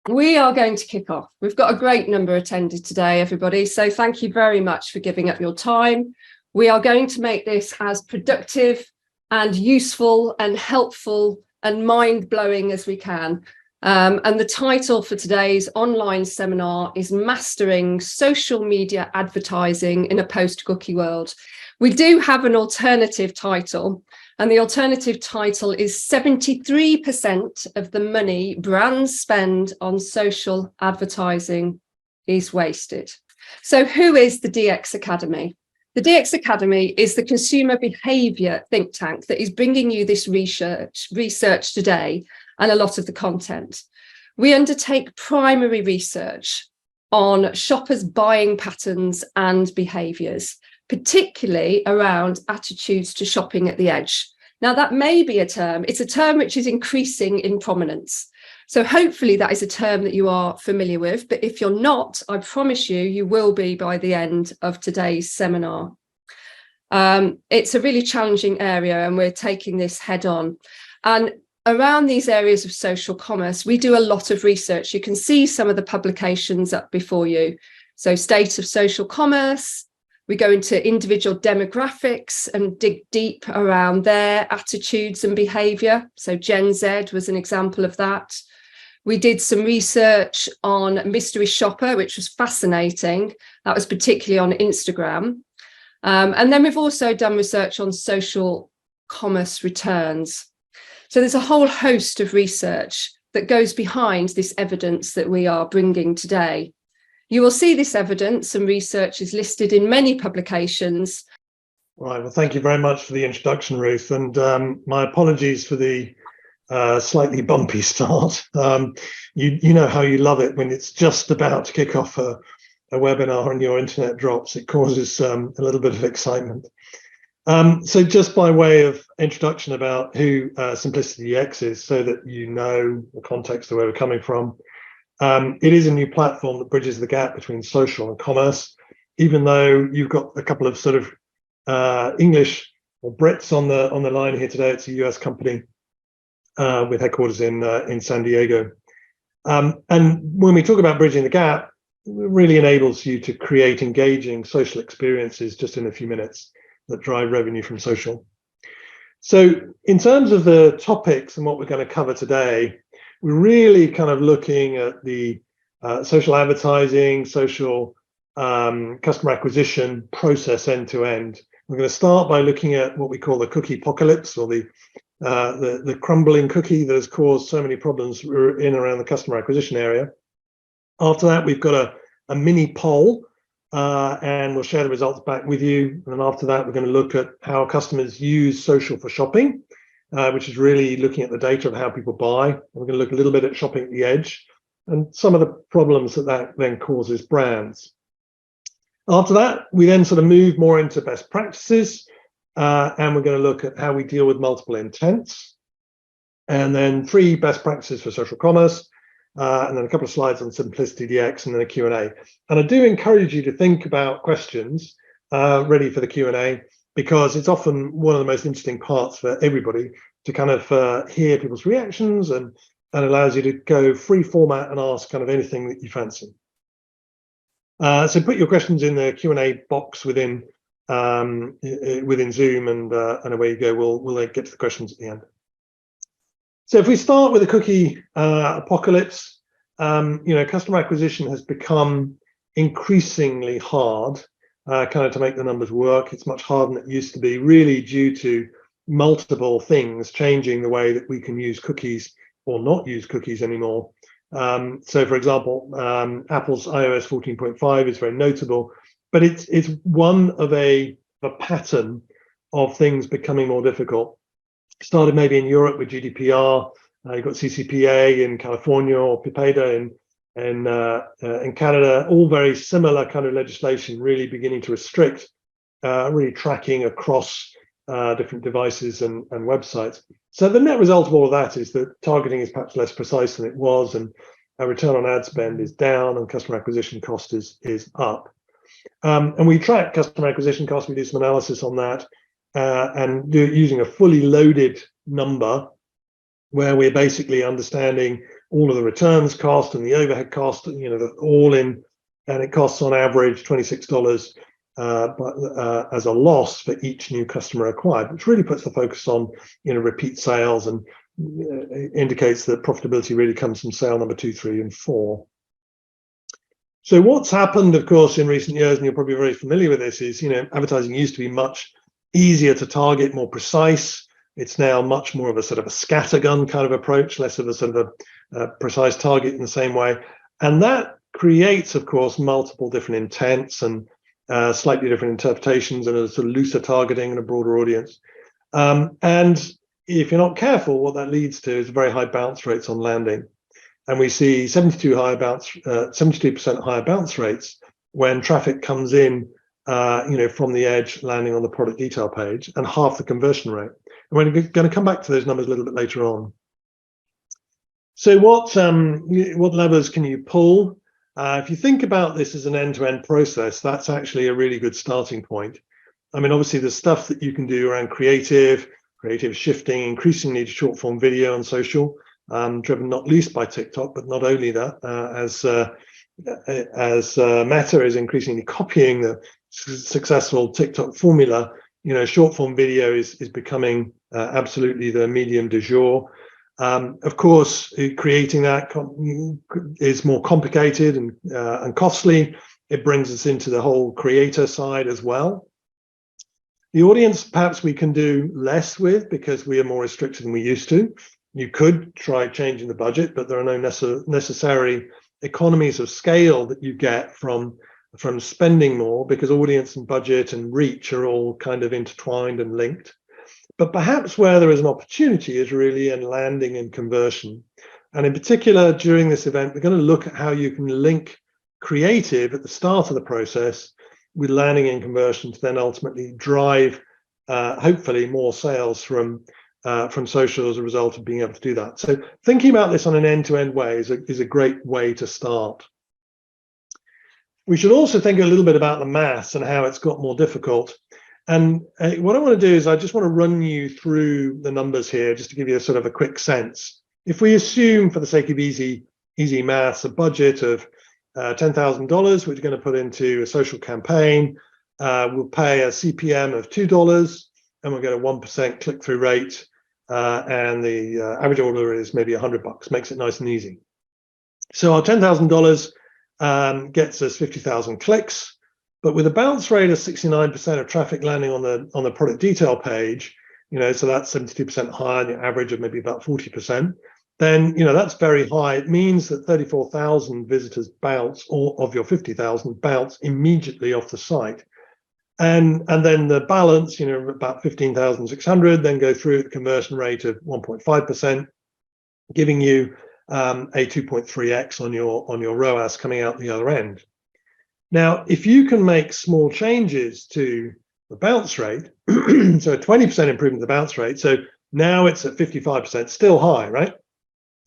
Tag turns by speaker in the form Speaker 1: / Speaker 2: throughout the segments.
Speaker 1: We are going to kick off. We've got a great number attended today, everybody. So thank you very much for giving up your time. We are going to make this as productive and useful and helpful and mind-blowing as we can. And the title for today's online seminar is Mastering Social Media Advertising in a Post-Cookie World. We do have an alternative title, and the alternative title is 73% of the money brands spend on social advertising is wasted. So who is the DX Academy? The DX Academy is the consumer behaviour think tank that is bringing you this research today and a lot of the content. We undertake primary research on shoppers' buying patterns and behaviours, particularly around attitudes to shopping at the edge. Now, that may be a term, it's a term which is increasing in prominence. So hopefully that is a term that you are familiar with, but if you're not, I promise you, you will be by the end of today's seminar. It's a really challenging area and we're taking this head on. And around these areas of social commerce, we do a lot of research. You can see some of the publications up before you. So State of Social Commerce. We go into individual demographics and dig deep around their attitudes and behaviour. So Gen Z was an example of that. We did some research on mystery shopper, which was fascinating. That was particularly on Instagram. And then we've also done research on social commerce returns. So there's a whole host of research that goes behind this evidence that we are bringing today. You will see this evidence and research is listed in many publications.
Speaker 2: Right, well, thank you very much for the introduction, Ruth, and my apologies for the slightly bumpy start. You know how you love it when it's just about to kick off a webinar and your internet drops. It causes a little bit of excitement. So just by way of introduction about who Simplicity DX is, so that you know the context of where we're coming from. It is a new platform that bridges the gap between social and commerce, even though you've got a couple of sort of English or Brits on the line here today. It's a US company with headquarters in San Diego. And when we talk about bridging the gap, it really enables you to create engaging social experiences just in a few minutes that drive revenue from social. So in terms of the topics and what we're going to cover today, we're really kind of looking at the social advertising, social customer acquisition process end to end. We're going to start by looking at what we call the cookie apocalypse, or the crumbling cookie that has caused so many problems in and around the customer acquisition area. After that, we've got a mini poll, and we'll share the results back with you. And then after that, we're going to look at how customers use social for shopping, which is really looking at the data of how people buy. We're going to look a little bit at shopping at the edge and some of the problems that then causes brands. After that, we then sort of move more into best practices, and we're going to look at how we deal with multiple intents, and then 3 best practices for social commerce, and then a couple of slides on Simplicity DX, and then a Q&A. And I do encourage you to think about questions ready for the Q&A, because it's often one of the most interesting parts for everybody to kind of hear people's reactions, and allows you to go free format and ask kind of anything that you fancy. So put your questions in the Q&A box within Zoom, and away you go. We'll then get to the questions at the end. So if we start with the cookie apocalypse, customer acquisition has become increasingly hard kind of to make the numbers work. It's much harder than it used to be, really due to multiple things changing the way that we can use cookies or not use cookies anymore. So for example, Apple's iOS 14.5 is very notable, but it's one of a pattern of things becoming more difficult. Started maybe in Europe with GDPR. You've got CCPA in California, or PIPEDA in Canada, all very similar kind of legislation, really beginning to restrict really tracking across different devices and websites. So the net result of all of that is that targeting is perhaps less precise than it was, and our return on ad spend is down, and customer acquisition cost is up. And we track customer acquisition costs. We do some analysis on that, and using a fully loaded number, where we're basically understanding all of the returns cost and the overhead cost, all in, and it costs on average $26 as a loss for each new customer acquired, which really puts the focus on repeat sales and indicates that profitability really comes from sale number 2, 3, and 4. So what's happened, of course, in recent years, and you're probably very familiar with this, is advertising used to be much easier to target, more precise. It's now much more of a sort of a scattergun kind of approach, less of a sort of a precise target in the same way. And that creates, of course, multiple different intents and slightly different interpretations and a sort of looser targeting and a broader audience. And if you're not careful, what that leads to is very high bounce rates on landing. And we see 72% higher bounce rates when traffic comes in, from the edge, landing on the product detail page, and half the conversion rate. And we're going to come back to those numbers a little bit later on. So what levers can you pull? If you think about this as an end-to-end process, that's actually a really good starting point. I mean, obviously, there's stuff that you can do around creative shifting, increasingly to short-form video on social, driven not least by TikTok, but not only that, as Meta is increasingly copying the successful TikTok formula, short-form video is becoming absolutely the medium du jour. Of course, creating that is more complicated and costly. It brings us into the whole creator side as well. The audience, perhaps we can do less with because we are more restricted than we used to. You could try changing the budget, but there are no necessary economies of scale that you get from spending more, because audience and budget and reach are all kind of intertwined and linked. But perhaps where there is an opportunity is really in landing and conversion. And in particular, during this event, we're going to look at how you can link creative at the start of the process with landing and conversion to then ultimately drive, hopefully, more sales from social as a result of being able to do that. So thinking about this on an end-to-end way is a great way to start. We should also think a little bit about the maths and how it's got more difficult. And what I want to do is I just want to run you through the numbers here, just to give you a sort of a quick sense. If we assume, for the sake of easy maths, a budget of $10,000, which we're going to put into a social campaign, we'll pay a CPM of $2, and we'll get a 1% click-through rate, and the average order is maybe $100. Makes it nice and easy. So our $10,000 gets us 50,000 clicks, but with a bounce rate of 69% of traffic landing on the product detail page, so that's 72% higher than the average of maybe about 40%. Then that's very high. It means that 34,000 visitors bounce, or of your 50,000 bounce immediately off the site. And then the balance, about 15,600, then go through the conversion rate of 1.5%, giving you a 2.3x on your ROAS coming out the other end. Now, if you can make small changes to the bounce rate, so a 20% improvement in the bounce rate, so now it's at 55%, still high, right?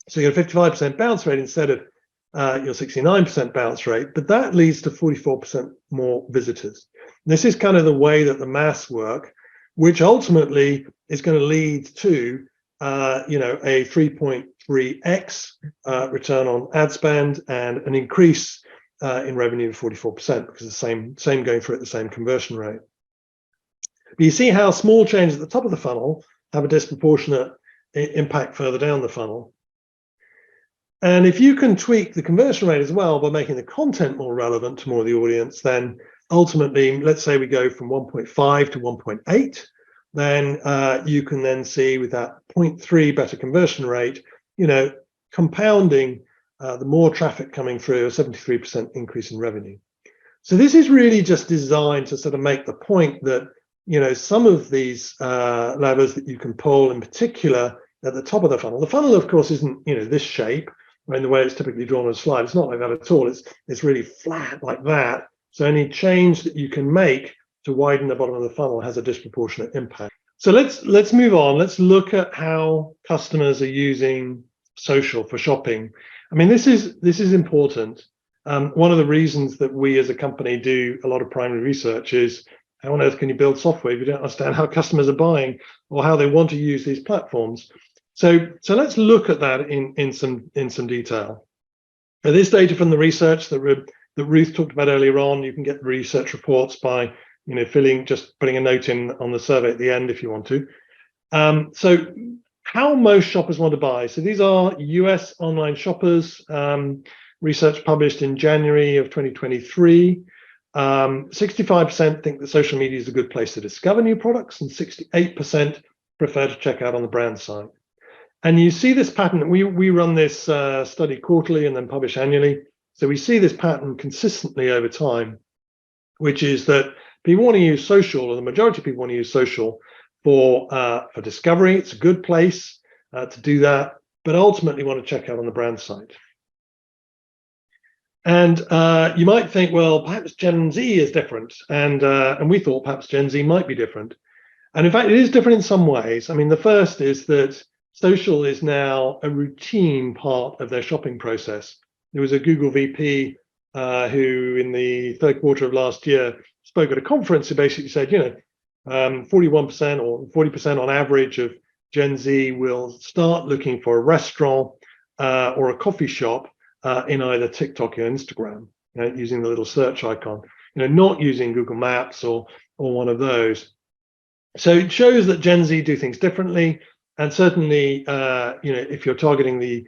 Speaker 2: So you get a 55% bounce rate instead of your 69% bounce rate, but that leads to 44% more visitors. This is kind of the way that the maths work, which ultimately is going to lead to a 3.3x return on ad spend and an increase in revenue of 44%, because the same going through at the same conversion rate. But you see how small changes at the top of the funnel have a disproportionate impact further down the funnel. And if you can tweak the conversion rate as well by making the content more relevant to more of the audience, then ultimately, let's say we go from 1.5 to 1.8, then you can then see with that 0.3 better conversion rate, compounding the more traffic coming through, a 73% increase in revenue. So this is really just designed to sort of make the point that, some of these levers that you can pull, in particular at the top of the funnel. The funnel, of course, isn't, this shape, in the way it's typically drawn on a slide. It's not like that at all. It's really flat like that. So any change that you can make to widen the bottom of the funnel has a disproportionate impact. So let's move on. Let's look at how customers are using social for shopping. I mean, this is important. One of the reasons that we as a company do a lot of primary research is, how on earth can you build software if you don't understand how customers are buying or how they want to use these platforms? So let's look at that in some detail. Now, this data from the research that Ruth talked about earlier on, you can get the research reports by just putting a note in on the survey at the end if you want to. So how most shoppers want to buy. So these are US online shoppers, research published in January of 2023. 65% think that social media is a good place to discover new products, and 68% prefer to check out on the brand site. And you see this pattern. We run this study quarterly and then publish annually. So we see this pattern consistently over time, which is that people want to use social, or the majority of people want to use social for discovery. It's a good place to do that, but ultimately want to check out on the brand site. And you might think, well, perhaps Gen Z is different, and we thought perhaps Gen Z might be different. And in fact, it is different in some ways. I mean, the first is that social is now a routine part of their shopping process. There was a Google VP who, in the third quarter of last year, spoke at a conference who basically said, 41% or 40% on average of Gen Z will start looking for a restaurant or a coffee shop in either TikTok or Instagram, using the little search icon, not using Google Maps or one of those. So it shows that Gen Z do things differently. And certainly, if you're targeting the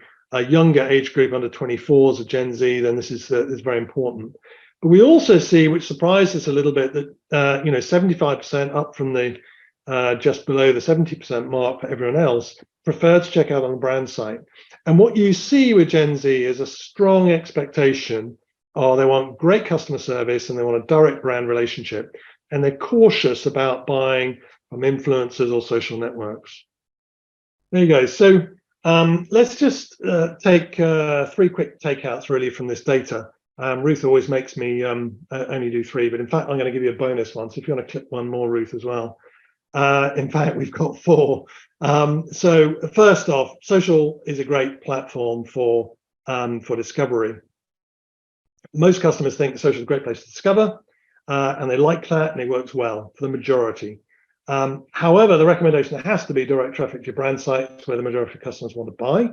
Speaker 2: younger age group under 24 as a Gen Z, then this is very important. But we also see, which surprised us a little bit, that 75% up from the just below the 70% mark for everyone else prefer to check out on the brand site. And what you see with Gen Z is a strong expectation. They want great customer service and they want a direct brand relationship, and they're cautious about buying from influencers or social networks. There you go. So let's just take 3 quick takeouts really from this data. Ruth always makes me only do 3, but in fact, I'm going to give you a bonus one. So if you want to click one more, Ruth, as well. In fact, we've got 4. So first off, social is a great platform for discovery. Most customers think social is a great place to discover, and they like that, and it works well for the majority. However, the recommendation has to be direct traffic to your brand sites where the majority of customers want to buy.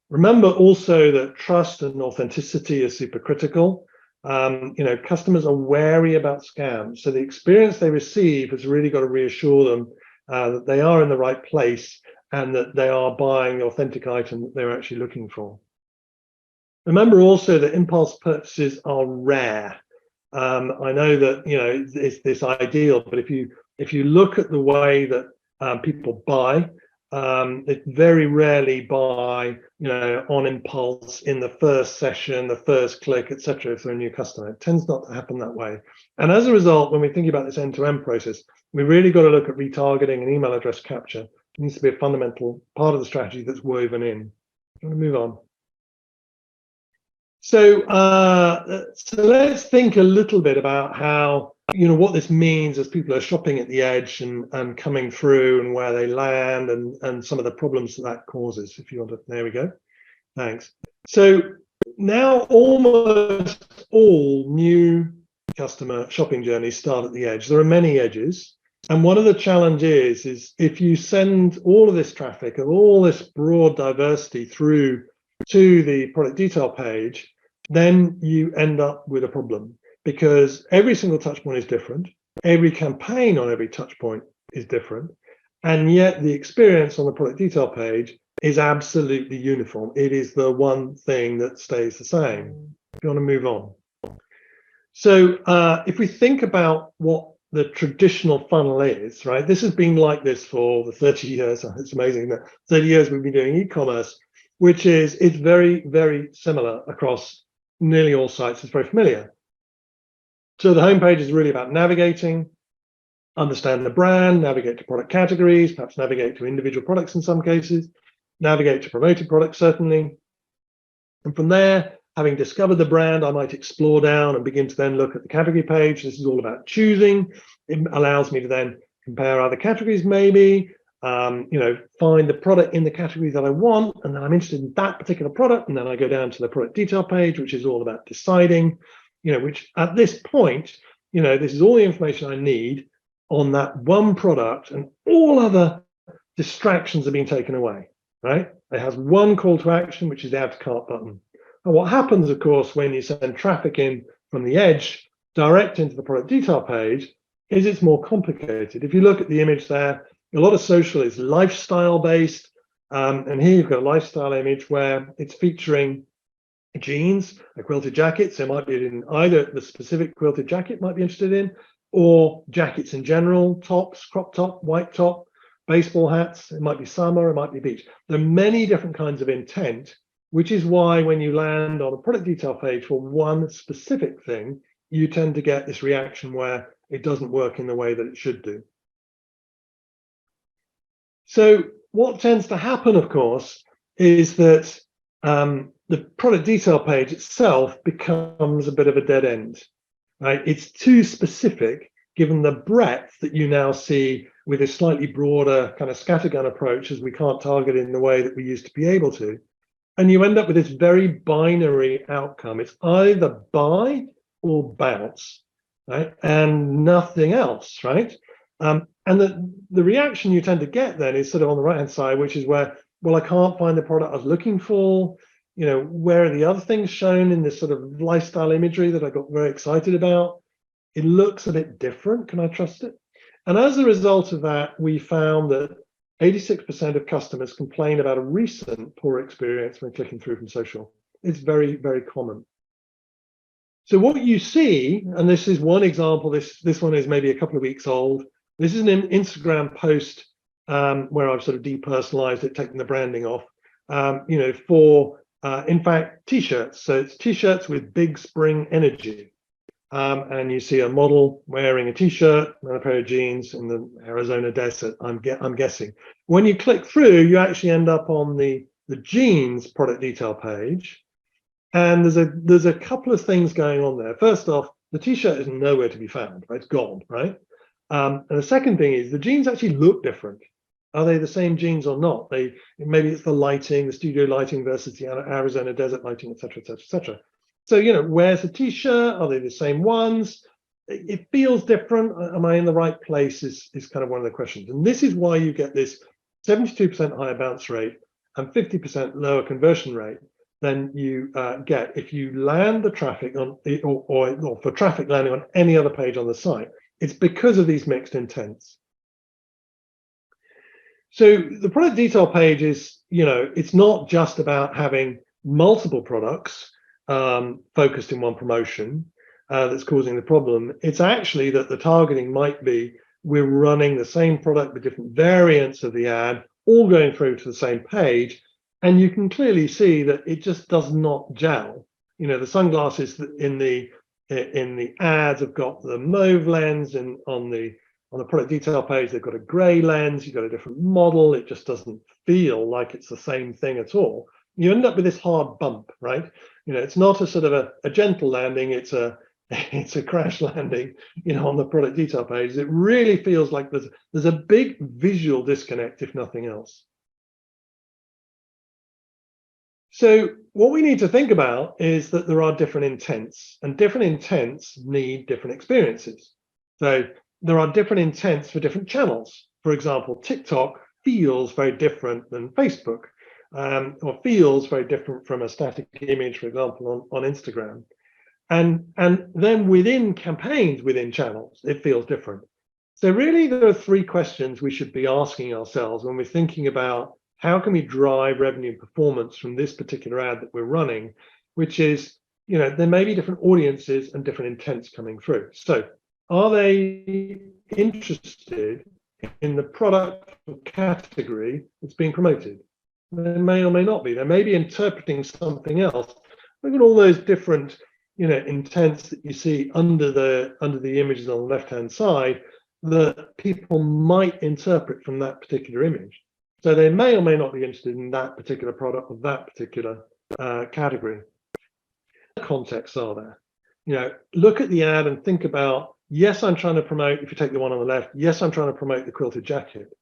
Speaker 2: Remember also that trust and authenticity is super critical. Customers are wary about scams, so the experience they receive has really got to reassure them that they are in the right place and that they are buying the authentic item that they're actually looking for. Remember also that impulse purchases are rare. I know that it's this ideal, but if you look at the way that people buy, they very rarely buy, on impulse in the first session, the first click, etc. if they're a new customer. It tends not to happen that way. And as a result, when we think about this end-to-end process, we really got to look at retargeting and email address capture. It needs to be a fundamental part of the strategy that's woven in. I'm going to move on. So let's think a little bit about how, what this means as people are shopping at the edge and coming through and where they land and some of the problems that causes. If you want to, there we go. Thanks. So now almost all new customer shopping journeys start at the edge. There are many edges. And one of the challenges is if you send all of this traffic and all this broad diversity through to the product detail page, then you end up with a problem, because every single touch point is different. Every campaign on every touch point is different. And yet the experience on the product detail page is absolutely uniform. It is the one thing that stays the same. If you want to move on. So if we think about what the traditional funnel is, right? This has been like this for the 30 years. It's amazing that 30 years we've been doing e-commerce, which is, it's very, very similar across nearly all sites. It's very familiar. So the homepage is really about navigating, understand the brand, navigate to product categories, perhaps navigate to individual products in some cases, navigate to promoted products, certainly. And from there, having discovered the brand, I might explore down and begin to then look at the category page. This is all about choosing. It allows me to then compare other categories, maybe, find the product in the category that I want, and then I'm interested in that particular product. And then I go down to the product detail page, which is all about deciding, which at this point, this is all the information I need on that one product, and all other distractions are being taken away, right? It has one call to action, which is the add to cart button. And what happens, of course, when you send traffic in from the edge direct into the product detail page is it's more complicated. If you look at the image there, a lot of social is lifestyle based. And here you've got a lifestyle image where it's featuring jeans, a quilted jacket. So it might be in either the specific quilted jacket might be interested in, or jackets in general, tops, crop top, white top, baseball hats. It might be summer, it might be beach. There are many different kinds of intent, which is why when you land on a product detail page for one specific thing, you tend to get this reaction where it doesn't work in the way that it should do. So what tends to happen, of course, is that the product detail page itself becomes a bit of a dead end, right? It's too specific given the breadth that you now see with a slightly broader kind of scattergun approach, as we can't target in the way that we used to be able to. And you end up with this very binary outcome. It's either buy or bounce, right? And nothing else, right? And the reaction you tend to get then is sort of on the right-hand side, which is where, well, I can't find the product I was looking for. You know, where are the other things shown in this sort of lifestyle imagery that I got very excited about? It looks a bit different. Can I trust it? And as a result of that, we found that 86% of customers complain about a recent poor experience when clicking through from social. It's very, very common. So what you see, and this is one example, this one is maybe a couple of weeks old. This is an Instagram post where I've sort of depersonalized it, taken the branding off, you know, for, in fact, t-shirts. So it's t-shirts with big spring energy. And you see a model wearing a t-shirt and a pair of jeans in the Arizona desert, I'm guessing. When you click through, you actually end up on the jeans product detail page. And there's a couple of things going on there. First off, the t-shirt is nowhere to be found, right? It's gone, right? And the second thing is the jeans actually look different. Are they the same jeans or not? Maybe it's the lighting, the studio lighting versus the Arizona desert lighting, et cetera, et cetera, et cetera. So, you know, where's the t-shirt? Are they the same ones? It feels different. Am I in the right place is kind of one of the questions. And this is why you get this 72% higher bounce rate and 50% lower conversion rate than you get if you land the traffic on, or for traffic landing on any other page on the site. It's because of these mixed intents. So the product detail page is, you know, it's not just about having multiple products focused in one promotion that's causing the problem. It's actually that the targeting might be we're running the same product with different variants of the ad, all going through to the same page. And you can clearly see that it just does not gel. You know, the sunglasses in the ads have got the mauve lens, and on the product detail page, they've got a gray lens, you've got a different model. It just doesn't feel like it's the same thing at all. You end up with this hard bump, right? You know, it's not a sort of a gentle landing, it's a crash landing, you know, on the product detail page. It really feels like there's a big visual disconnect, if nothing else. So what we need to think about is that there are different intents, and different intents need different experiences. So there are different intents for different channels. For example, TikTok feels very different than Facebook, or feels very different from a static image, for example, on Instagram. And then within campaigns, within channels, it feels different. So really, there are three questions we should be asking ourselves when we're thinking about how can we drive revenue performance from this particular ad that we're running, which is, you know, there may be different audiences and different intents coming through. So are they interested in the product or category that's being promoted? They may or may not be. They may be interpreting something else. Look at all those different, you know, intents that you see under the images on the left-hand side that people might interpret from that particular image. So they may or may not be interested in that particular product or that particular category. What contexts are there? You know, look at the ad and think about, yes, I'm trying to promote, if you take the one on the left, yes, I'm trying to promote the quilted jacket,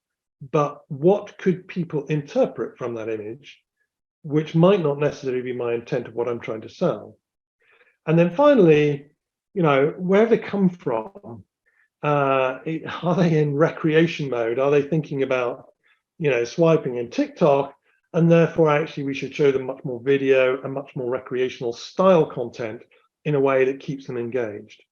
Speaker 2: but what could people interpret from that image, which might not necessarily be my intent of what I'm trying to sell? And then finally, you know, where have they come from? Are they in recreation mode? Are they thinking about, swiping in TikTok, and therefore actually we should show them much more video and much more recreational style content in a way that keeps them engaged.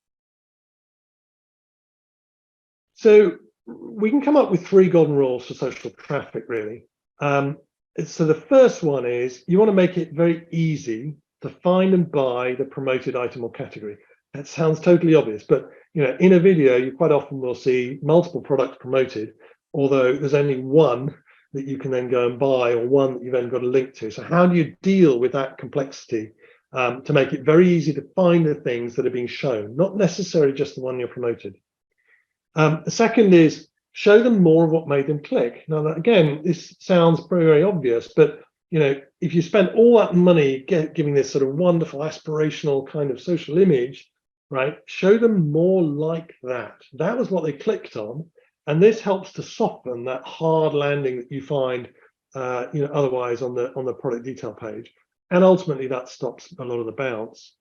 Speaker 2: So we can come up with 3 golden rules for social traffic, really. So the first one is you want to make it very easy to find and buy the promoted item or category. That sounds totally obvious, but in a video, you quite often will see multiple products promoted, although there's only one that you can then go and buy, or one that you've then got a link to. So how do you deal with that complexity to make it very easy to find the things that are being shown, not necessarily just the one you're promoted? The second is show them more of what made them click. Now, again, this sounds very, very obvious, but if you spend all that money giving this sort of wonderful aspirational kind of social image, right, show them more like that. That was what they clicked on, and this helps to soften that hard landing that you find, otherwise on the product detail page, and ultimately that stops a lot of the bounce.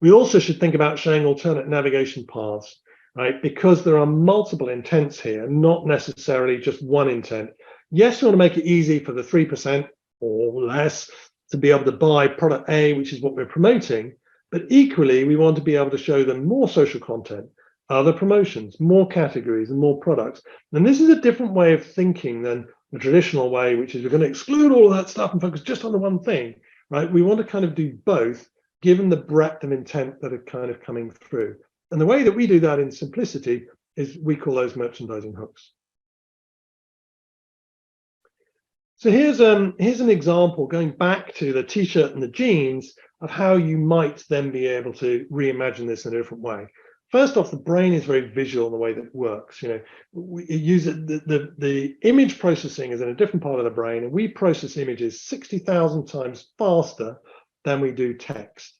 Speaker 2: We also should think about showing alternate navigation paths, right? Because there are multiple intents here, not necessarily just one intent. Yes, we want to make it easy for the 3% or less to be able to buy product A, which is what we're promoting, but equally, we want to be able to show them more social content, other promotions, more categories, and more products. And this is a different way of thinking than the traditional way, which is we're going to exclude all of that stuff and focus just on the one thing, right? We want to kind of do both, given the breadth of intent that are kind of coming through. And the way that we do that in simplicity is we call those merchandising hooks. So here's an example going back to the t-shirt and the jeans of how you might then be able to reimagine this in a different way. First off, the brain is very visual in the way that it works. We use it, the image processing is in a different part of the brain, and we process images 60,000 times faster than we do text.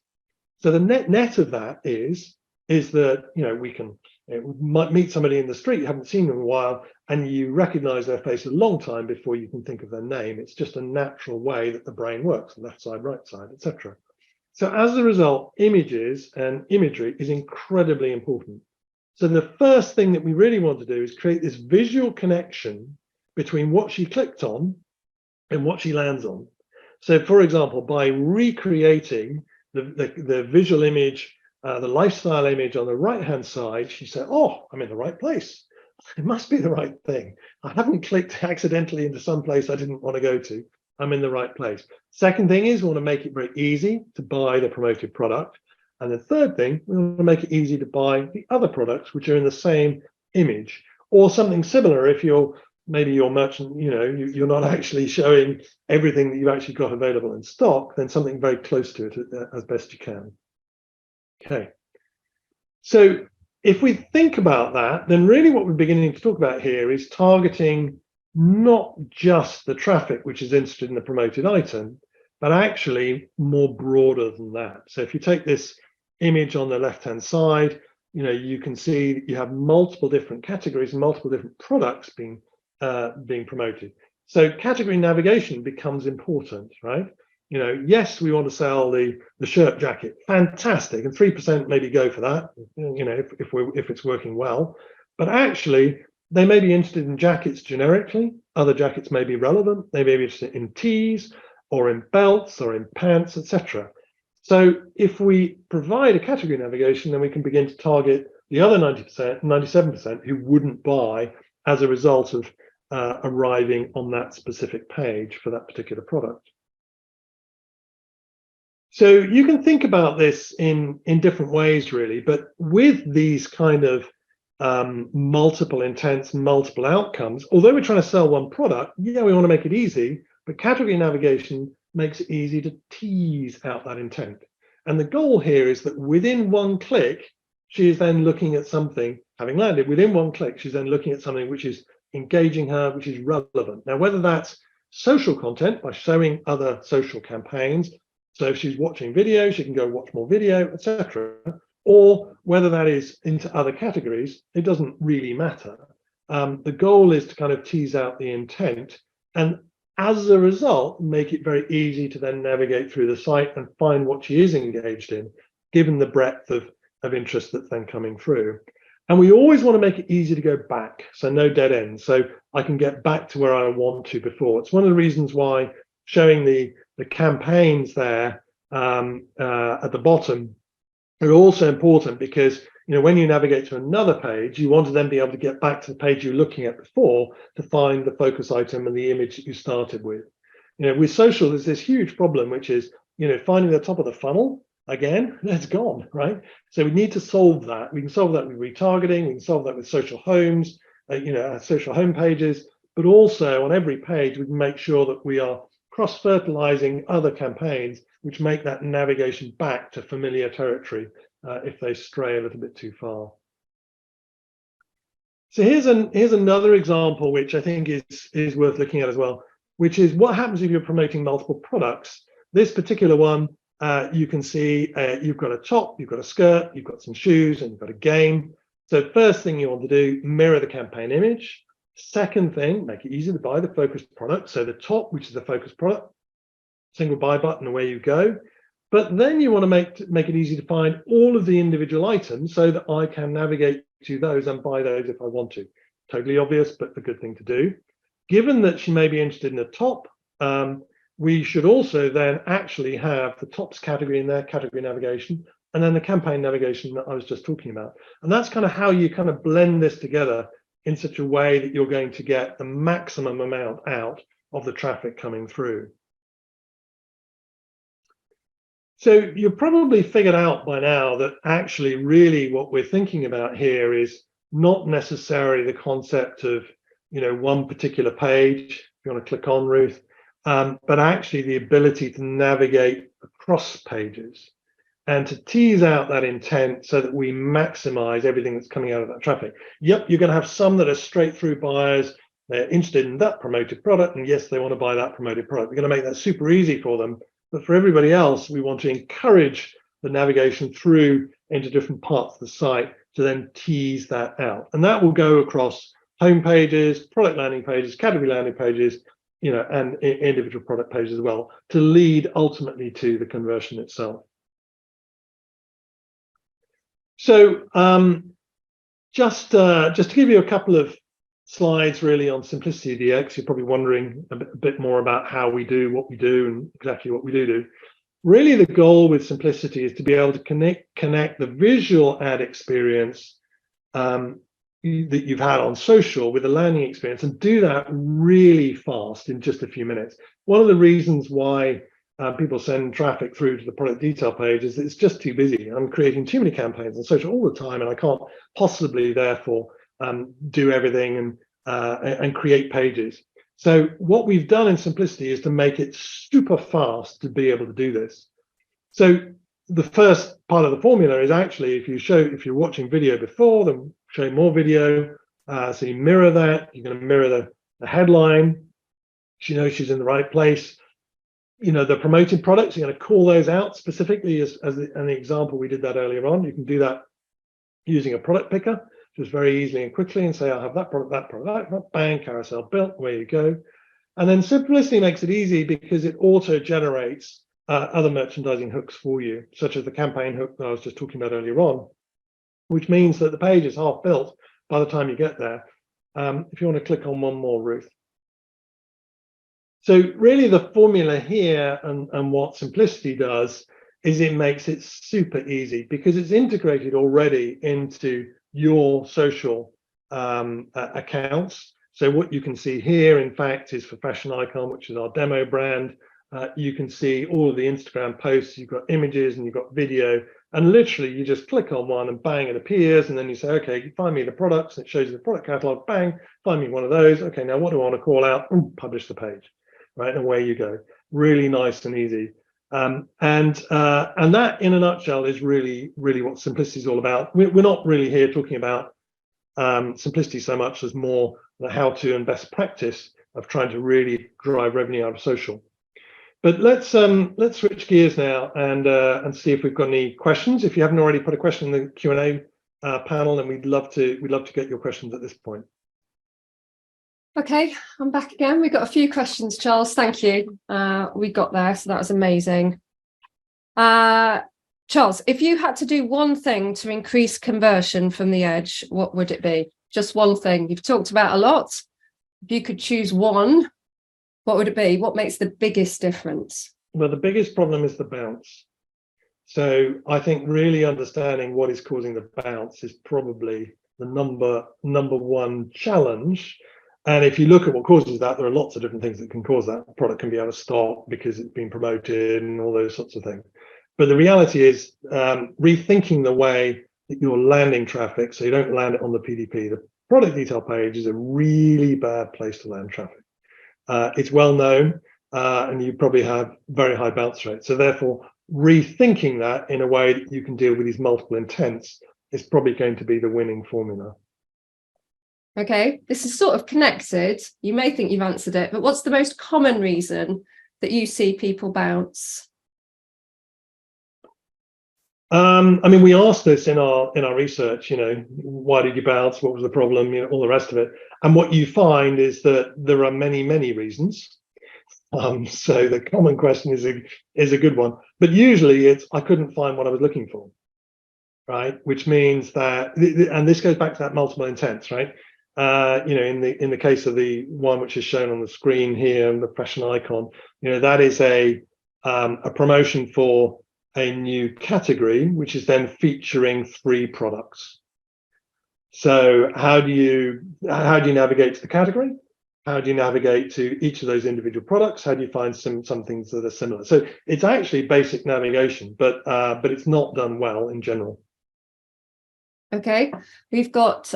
Speaker 2: So the net of that is that we might meet somebody in the street you haven't seen in a while, and you recognize their face a long time before you can think of their name. It's just a natural way that the brain works, left side, right side, etc. So as a result, images and imagery is incredibly important. So the first thing that we really want to do is create this visual connection between what she clicked on and what she lands on. So for example, by recreating the visual image, the lifestyle image on the right-hand side, she said, oh, I'm in the right place. It must be the right thing. I haven't clicked accidentally into some place I didn't want to go to. I'm in the right place. Second thing is we want to make it very easy to buy the promoted product. And the third thing, we want to make it easy to buy the other products which are in the same image, or something similar. If maybe your merchant, you're not actually showing everything that you've actually got available in stock, then something very close to it as best you can. Okay. So if we think about that, then really what we're beginning to talk about here is targeting not just the traffic which is interested in the promoted item, but actually more broader than that. So if you take this image on the left-hand side, you can see that you have multiple different categories and multiple different products being promoted. So category navigation becomes important, right? Yes, we want to sell the shirt jacket, fantastic, and 3% maybe go for that, if it's working well. But actually, they may be interested in jackets generically. Other jackets may be relevant. They may be interested in tees or in belts or in pants, etc. So if we provide a category navigation, then we can begin to target the other 90%, 97% who wouldn't buy as a result of arriving on that specific page for that particular product. So you can think about this in different ways, really, but with these kind of multiple intents, multiple outcomes, although we're trying to sell one product, yeah, we want to make it easy, but category navigation makes it easy to tease out that intent. And the goal here is that within one click, she is then looking at something, having landed, within one click, she's then looking at something which is engaging her, which is relevant. Now, whether that's social content by showing other social campaigns, so if she's watching video, she can go watch more video, etc. Or whether that is into other categories, it doesn't really matter. The goal is to kind of tease out the intent, and as a result, make it very easy to then navigate through the site and find what she is engaged in, given the breadth of interest that's then coming through. And we always want to make it easy to go back, so no dead ends. So I can get back to where I want to before. It's one of the reasons why showing the campaigns there at the bottom are also important, because when you navigate to another page, you want to then be able to get back to the page you're looking at before to find the focus item and the image that you started with. With social, there's this huge problem, which is finding the top of the funnel. Again, that's gone, right? So we need to solve that. We can solve that with retargeting. We can solve that with social homes, social home pages, but also on every page, we can make sure that we are cross-fertilizing other campaigns, which make that navigation back to familiar territory if they stray a little bit too far. So here's another example, which I think is worth looking at as well, which is what happens if you're promoting multiple products. This particular one, you can see you've got a top, you've got a skirt, you've got some shoes, and you've got a game. So first thing you want to do, mirror the campaign image. Second thing, make it easy to buy the focused product. So the top, which is the focused product, single buy button, away you go. But then you want to make it easy to find all of the individual items so that I can navigate to those and buy those if I want to. Totally obvious, but a good thing to do. Given that she may be interested in the top, we should also then actually have the tops category in there, category navigation, and then the campaign navigation that I was just talking about. And that's kind of how you kind of blend this together in such a way that you're going to get the maximum amount out of the traffic coming through. So you've probably figured out by now that actually really what we're thinking about here is not necessarily the concept of one particular page, if you want to click on, Ruth, but actually the ability to navigate across pages and to tease out that intent so that we maximize everything that's coming out of that traffic. Yep, you're going to have some that are straight through buyers. They're interested in that promoted product, and yes, they want to buy that promoted product. We're going to make that super easy for them. But for everybody else, we want to encourage the navigation through into different parts of the site to then tease that out. And that will go across home pages, product landing pages, category landing pages, and individual product pages as well, to lead ultimately to the conversion itself. So just to give you a couple of slides really on Simplicity DX, you're probably wondering a bit more about how we do what we do and exactly what we do. Really, the goal with Simplicity is to be able to connect the visual ad experience that you've had on social with a landing experience, and do that really fast in just a few minutes. One of the reasons why people send traffic through to the product detail page is that it's just too busy. I'm creating too many campaigns on social all the time, and I can't possibly therefore do everything and create pages. So what we've done in Simplicity is to make it super fast to be able to do this. So the first part of the formula is actually, if you're watching video before, then show more video. So you mirror that. You're going to mirror the headline. She knows she's in the right place. The promoted products, you're going to call those out specifically as an example. We did that earlier on. You can do that using a product picker, just very easily and quickly, and say, I'll have that product, that, bang, carousel built, away you go. And then Simplicity makes it easy because it auto generates other merchandising hooks for you, such as the campaign hook that I was just talking about earlier on, which means that the page is half built by the time you get there. If you want to click on one more, Ruth. So really the formula here and what Simplicity does is it makes it super easy because it's integrated already into your social accounts. So what you can see here, in fact, is for Fashion Icon, which is our demo brand. You can see all of the Instagram posts. You've got images and you've got video, and literally you just click on one and bang, it appears. And then you say, okay, find me the products. And it shows you the product catalog. Bang, find me one of those. Okay, now what do I want to call out? Publish the page, right? And away you go. Really nice and easy. And that, in a nutshell, is really what Simplicity is all about. We're not really here talking about Simplicity so much as more the how-to and best practice of trying to really drive revenue out of social. But let's switch gears now and see if we've got any questions. If you haven't already put a question in the Q&A panel, then we'd love to get your questions at this point.
Speaker 1: Okay, I'm back again. We've got a few questions, Charles. Thank you. We got there, so that was amazing. Charles, if you had to do one thing to increase conversion from the Edge, what would it be? Just one thing. You've talked about a lot. If you could choose one, what would it be? What makes the biggest difference?
Speaker 2: Well, the biggest problem is the bounce. So I think really understanding what is causing the bounce is probably the number one challenge. And if you look at what causes that, there are lots of different things that can cause that. The product can be out of stock because it's been promoted and all those sorts of things. But the reality is rethinking the way that you're landing traffic so you don't land it on the PDP. The product detail page is a really bad place to land traffic. It's well known and you probably have very high bounce rates. So therefore, rethinking that in a way that you can deal with these multiple intents is probably going to be the winning formula.
Speaker 1: Okay, this is sort of connected. You may think you've answered it, but what's the most common reason that you see people bounce?
Speaker 2: I mean, we asked this in our research, why did you bounce? What was the problem? All the rest of it. And what you find is that there are many reasons. So the common question is a good one, but usually it's I couldn't find what I was looking for, right? Which means that, and this goes back to that multiple intents, right? In the case of the one which is shown on the screen here, and the fashion icon, that is a promotion for a new category, which is then featuring 3 products. So how do you navigate to the category? How do you navigate to each of those individual products? How do you find some things that are similar? So it's actually basic navigation, but it's not done well in general.
Speaker 1: Okay, we've got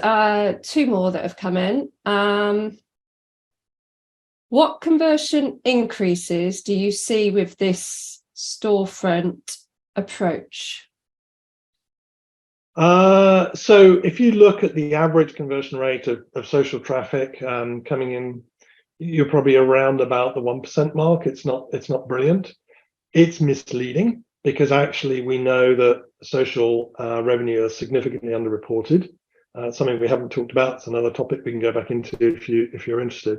Speaker 1: 2 more that have come in. What conversion increases do you see with this storefront approach?
Speaker 2: So if you look at the average conversion rate of social traffic coming in, you're probably around about the 1% mark. It's not brilliant. It's misleading because actually we know that social revenue is significantly underreported. Something we haven't talked about. It's another topic we can go back into if you're interested.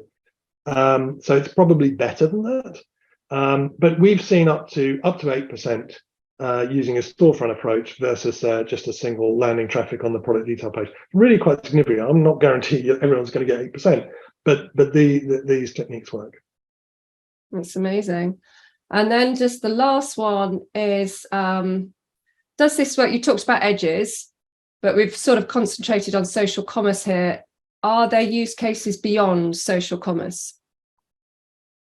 Speaker 2: So it's probably better than that. But we've seen up to 8%. Using a storefront approach versus just a single landing traffic on the product detail page. Really quite significant. I'm not guaranteeing everyone's going to get 8%, but these techniques work.
Speaker 1: That's amazing. And then just the last one is, does this work? You talked about edges, but we've sort of concentrated on social commerce here. Are there use cases beyond social commerce?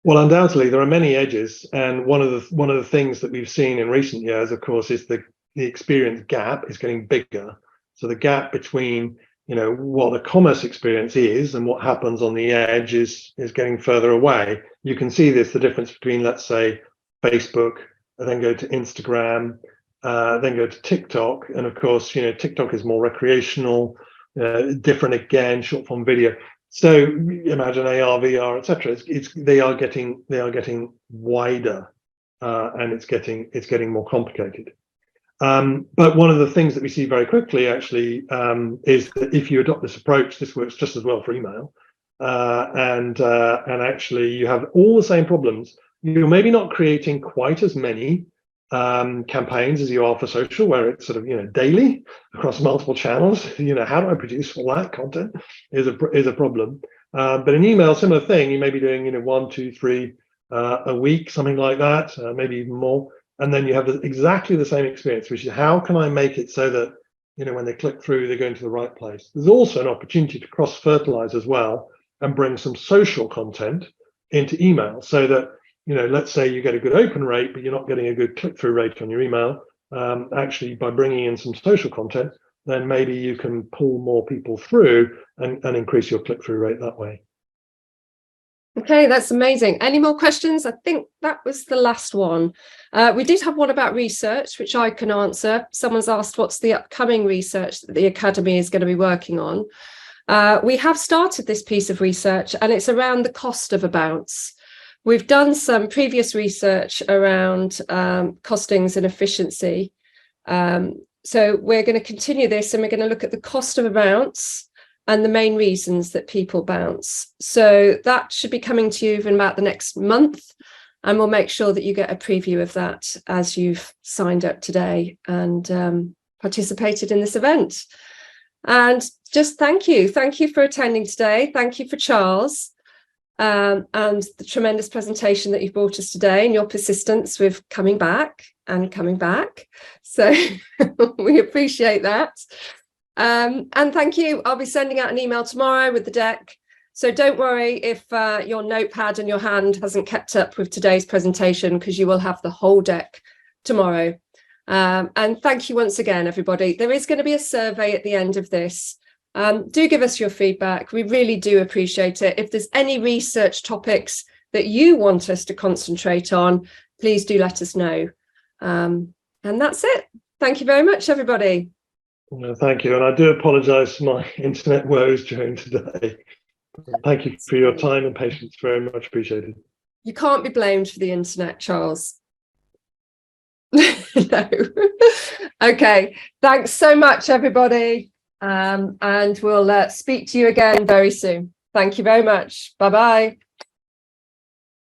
Speaker 2: Well, undoubtedly, there are many edges, and one of the things that we've seen in recent years, of course, is the experience gap is getting bigger. So the gap between what a commerce experience is and what happens on the edge is getting further away. You can see the difference between, let's say, Facebook, and then go to Instagram, then go to TikTok, and of course, TikTok is more recreational, different again, short form video. So imagine AR, VR, etc. They are getting wider, and it's getting more complicated. But one of the things that we see very quickly actually is that if you adopt this approach, this works just as well for email, and actually you have all the same problems. You're maybe not creating quite as many campaigns as you are for social, where it's sort of daily across multiple channels. How do I produce all that content is a problem. But in email, similar thing. You may be doing 1, 2, 3 a week, something like that, maybe even more. And then you have exactly the same experience, which is how can I make it so that when they click through, they're going to the right place. There's also an opportunity to cross-fertilize as well and bring some social content into email, so that let's say you get a good open rate, but you're not getting a good click-through rate on your email. Actually, by bringing in some social content, then maybe you can pull more people through and increase your click-through rate that way.
Speaker 1: Okay, that's amazing. Any more questions? I think that was the last one. We did have one about research, which I can answer. Someone's asked what's the upcoming research that the Academy is going to be working on. We have started this piece of research, and it's around the cost of a bounce. We've done some previous research around costings and efficiency. So we're going to continue this, and we're going to look at the cost of a bounce and the main reasons that people bounce. So that should be coming to you in about the next month. And we'll make sure that you get a preview of that as you've signed up today and participated in this event. And just thank you. Thank you for attending today. Thank you for Charles and the tremendous presentation that you've brought us today and your persistence with coming back and coming back. So we appreciate that. And thank you. I'll be sending out an email tomorrow with the deck. So don't worry if your notepad in your hand hasn't kept up with today's presentation, because you will have the whole deck tomorrow. And thank you once again, everybody. There is going to be a survey at the end of this. Do give us your feedback. We really do appreciate it. If there's any research topics that you want us to concentrate on, please do let us know. And that's it. Thank you very much, everybody.
Speaker 2: Well, thank you. And I do apologise for my internet woes during today. Thank you for your time and patience. Very much appreciated. You
Speaker 1: can't be blamed for the internet, Charles. No. Okay. Thanks so much, everybody. And we'll speak to you again very soon. Thank you very much. Bye-bye.